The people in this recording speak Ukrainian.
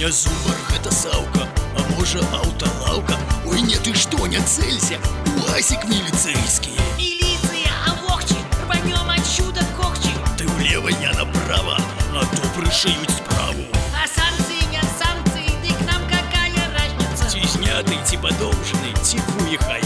Не зубар, гэта саўка, а можа аўталаўка. Ой, не, ты што, не цэлься, уазік міліцэйскі. Милиция, а вохчи, рванем отсюда когти. Ты влево, я направо, а то пришьют справу. А санкции нет санкций, дык нам какая разница? Ці знятый, ці подовжений, ці вуїхай